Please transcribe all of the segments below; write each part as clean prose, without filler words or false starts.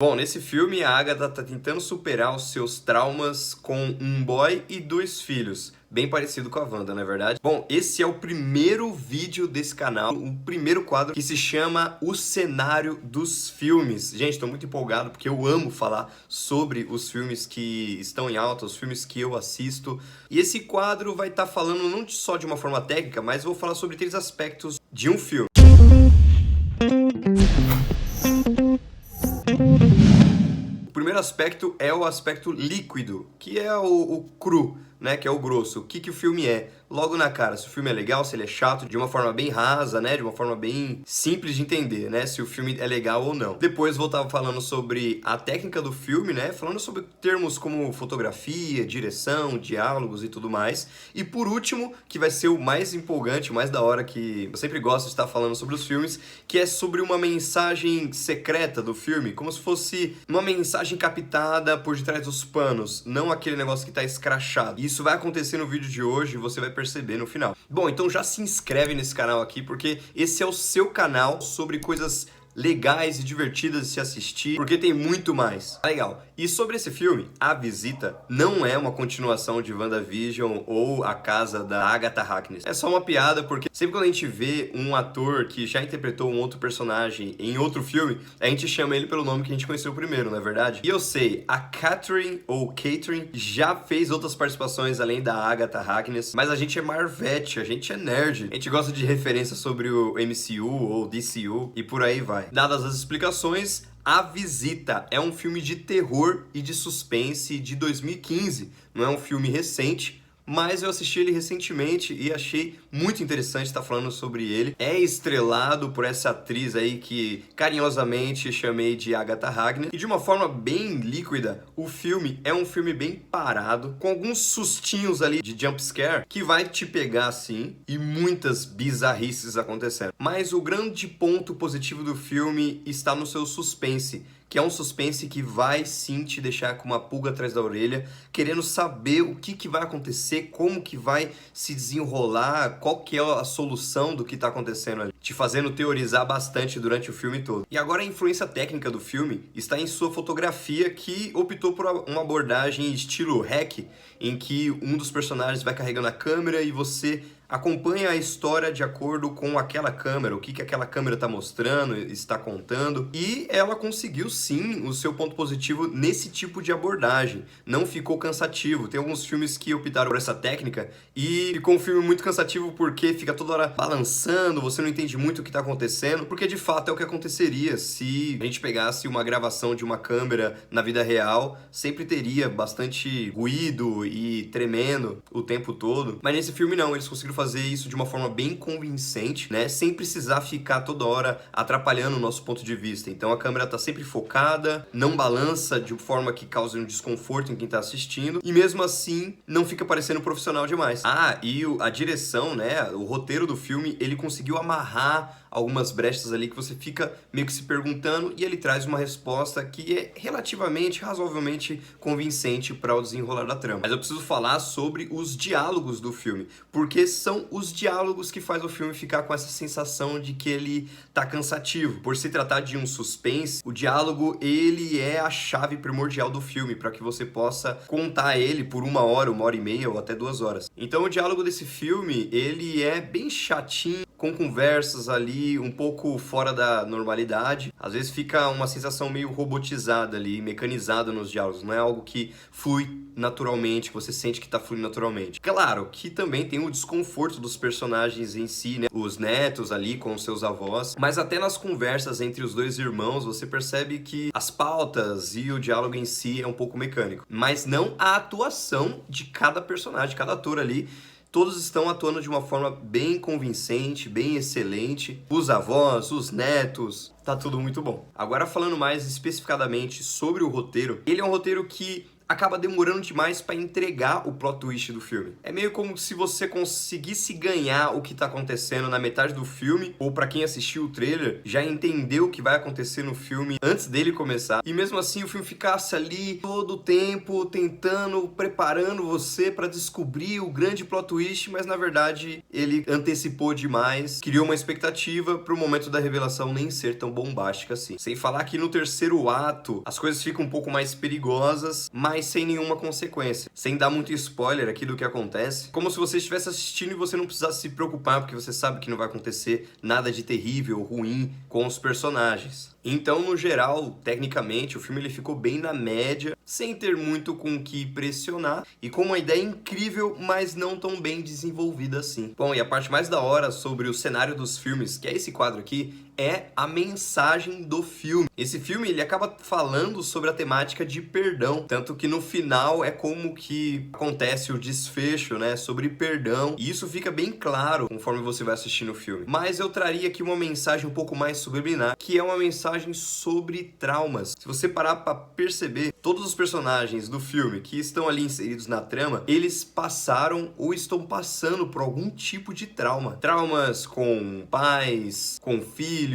Bom, nesse filme a Agatha tá tentando superar os seus traumas com um boy e dois filhos. Bem parecido com a Wanda, não é verdade? Bom, esse é o primeiro vídeo desse canal, o primeiro quadro que se chama O Cenário dos Filmes. Gente, tô muito empolgado porque eu amo falar sobre os filmes que estão em alta, os filmes que eu assisto. E esse quadro vai estar falando não só de uma forma técnica, mas vou falar sobre 3 aspectos de um filme. O primeiro aspecto é o aspecto líquido, que é o cru, né, que é o grosso. O que o filme é? Logo na cara, se o filme é legal, se ele é chato, de uma forma bem rasa, né, de uma forma bem simples de entender, né, se o filme é legal ou não. Depois vou estar falando sobre a técnica do filme, né, falando sobre termos como fotografia, direção, diálogos e tudo mais. E por último, que vai ser o mais empolgante, o mais da hora, que eu sempre gosto de estar falando sobre os filmes, que é sobre uma mensagem secreta do filme, como se fosse uma mensagem captada por detrás dos panos, não aquele negócio que está escrachado. Isso vai acontecer no vídeo de hoje e você vai perceber no final. Bom, então já se inscreve nesse canal aqui, porque esse é o seu canal sobre coisas legais e divertidas de se assistir, porque tem muito mais. Legal. E sobre esse filme, A Visita não é uma continuação de WandaVision ou A Casa da Agatha Harkness. É só uma piada, porque sempre quando a gente vê um ator que já interpretou um outro personagem em outro filme, a gente chama ele pelo nome que a gente conheceu primeiro, não é verdade? E eu sei, a Catherine ou Catherine já fez outras participações além da Agatha Harkness, mas a gente é Marvete, a gente é nerd. A gente gosta de referências sobre o MCU ou DCU e por aí vai. Dadas as explicações, A Visita é um filme de terror e de suspense de 2015. Não é um filme recente, mas eu assisti ele recentemente e achei muito interessante estar falando sobre ele. É estrelado por essa atriz aí que carinhosamente chamei de Agatha Harkness. E de uma forma bem líquida, o filme é um filme bem parado, com alguns sustinhos ali de jump scare, que vai te pegar assim, e muitas bizarrices acontecendo. Mas o grande ponto positivo do filme está no seu suspense, que é um suspense que vai sim te deixar com uma pulga atrás da orelha, querendo saber o que vai acontecer, como que vai se desenrolar, qual que é a solução do que está acontecendo ali, te fazendo teorizar bastante durante o filme todo. E agora a influência técnica do filme está em sua fotografia, que optou por uma abordagem estilo hack, em que um dos personagens vai carregando a câmera e você acompanha a história de acordo com aquela câmera, o que aquela câmera está mostrando, está contando. E ela conseguiu sim o seu ponto positivo nesse tipo de abordagem. Não ficou cansativo. Tem alguns filmes que optaram por essa técnica e ficou um filme muito cansativo porque fica toda hora balançando, você não entende muito o que está acontecendo, porque de fato é o que aconteceria se a gente pegasse uma gravação de uma câmera na vida real, sempre teria bastante ruído e tremendo o tempo todo. Mas nesse filme não, eles conseguiram fazer isso de uma forma bem convincente, né? Sem precisar ficar toda hora atrapalhando o nosso ponto de vista. Então a câmera tá sempre focada, não balança de forma que cause um desconforto em quem tá assistindo, e mesmo assim não fica parecendo profissional demais. Ah, e a direção, né? O roteiro do filme, ele conseguiu amarrar algumas brechas ali que você fica meio que se perguntando, e ele traz uma resposta que é relativamente, razoavelmente convincente para o desenrolar da trama. Mas eu preciso falar sobre os diálogos do filme, porque são os diálogos que faz o filme ficar com essa sensação de que ele tá cansativo. Por se tratar de um suspense, o diálogo, ele é a chave primordial do filme, para que você possa contar ele por 1 hora e meia ou até 2 horas. Então o diálogo desse filme, ele é bem chatinho, com conversas ali um pouco fora da normalidade. Às vezes fica uma sensação meio robotizada ali, mecanizada nos diálogos. Não é algo que flui naturalmente, que você sente que tá fluindo naturalmente. Claro que também tem o desconforto dos personagens em si, né? Os netos ali com seus avós. Mas até nas conversas entre os dois irmãos, você percebe que as pautas e o diálogo em si é um pouco mecânico. Mas não a atuação de cada personagem, cada ator ali. Todos estão atuando de uma forma bem convincente, bem excelente. Os avós, os netos, tá tudo muito bom. Agora falando mais especificadamente sobre o roteiro, ele é um roteiro que acaba demorando demais pra entregar o plot twist do filme. É meio como se você conseguisse ganhar o que tá acontecendo na metade do filme, ou pra quem assistiu o trailer, já entendeu o que vai acontecer no filme antes dele começar, e mesmo assim o filme ficasse ali todo o tempo tentando, preparando você pra descobrir o grande plot twist, mas na verdade ele antecipou demais, criou uma expectativa pro momento da revelação nem ser tão bombástica assim. Sem falar que no terceiro ato as coisas ficam um pouco mais perigosas, mas sem nenhuma consequência. Sem dar muito spoiler aqui do que acontece, como se você estivesse assistindo e você não precisasse se preocupar, porque você sabe que não vai acontecer nada de terrível ou ruim com os personagens. Então, no geral, tecnicamente, o filme ele ficou bem na média, sem ter muito com o que pressionar, e com uma ideia incrível, mas não tão bem desenvolvida assim. Bom, e a parte mais da hora sobre o cenário dos filmes, que é esse quadro aqui, é a mensagem do filme. Esse filme, ele acaba falando sobre a temática de perdão, tanto que no final é como que acontece o desfecho, né, sobre perdão, e isso fica bem claro conforme você vai assistindo o filme. Mas eu traria aqui uma mensagem um pouco mais subliminar, que é uma mensagem sobre traumas. Se você parar pra perceber, todos os personagens do filme que estão ali inseridos na trama, eles passaram ou estão passando por algum tipo de trauma. Traumas com pais, com filhos,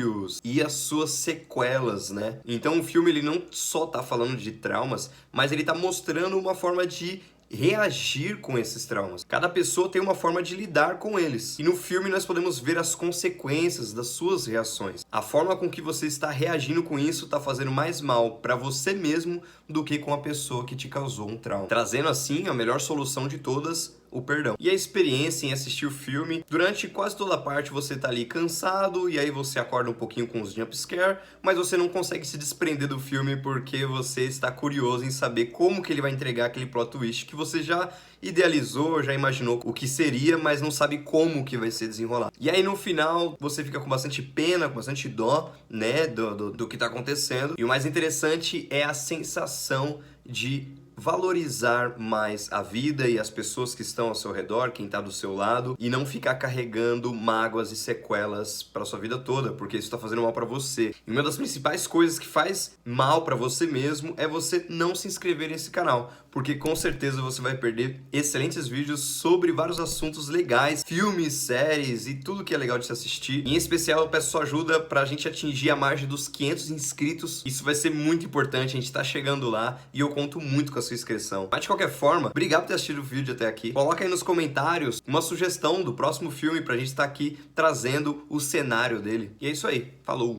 e as suas sequelas, né? Então o filme ele não só tá falando de traumas, mas ele tá mostrando uma forma de reagir com esses traumas. Cada pessoa tem uma forma de lidar com eles. E no filme nós podemos ver as consequências das suas reações. A forma com que você está reagindo com isso está fazendo mais mal para você mesmo do que com a pessoa que te causou um trauma. Trazendo assim a melhor solução de todas, o perdão. E a experiência em assistir o filme, durante quase toda a parte você tá ali cansado, e aí você acorda um pouquinho com os jumpscare, mas você não consegue se desprender do filme porque você está curioso em saber como que ele vai entregar aquele plot twist que você já idealizou, já imaginou o que seria, mas não sabe como que vai ser desenrolado. E aí no final você fica com bastante pena, com bastante dó, né, do que tá acontecendo. E o mais interessante é a sensação de valorizar mais a vida e as pessoas que estão ao seu redor, quem está do seu lado, e não ficar carregando mágoas e sequelas para sua vida toda, porque isso está fazendo mal para você. E uma das principais coisas que faz mal para você mesmo é você não se inscrever nesse canal, porque com certeza você vai perder excelentes vídeos sobre vários assuntos legais, filmes, séries e tudo que é legal de se assistir. Em especial eu peço sua ajuda para a gente atingir a margem dos 500 inscritos. Isso vai ser muito importante, a gente está chegando lá e eu conto muito com a sua inscrição. Mas de qualquer forma, obrigado por ter assistido o vídeo até aqui. Coloca aí nos comentários uma sugestão do próximo filme pra gente estar aqui trazendo o cenário dele. E é isso aí. Falou!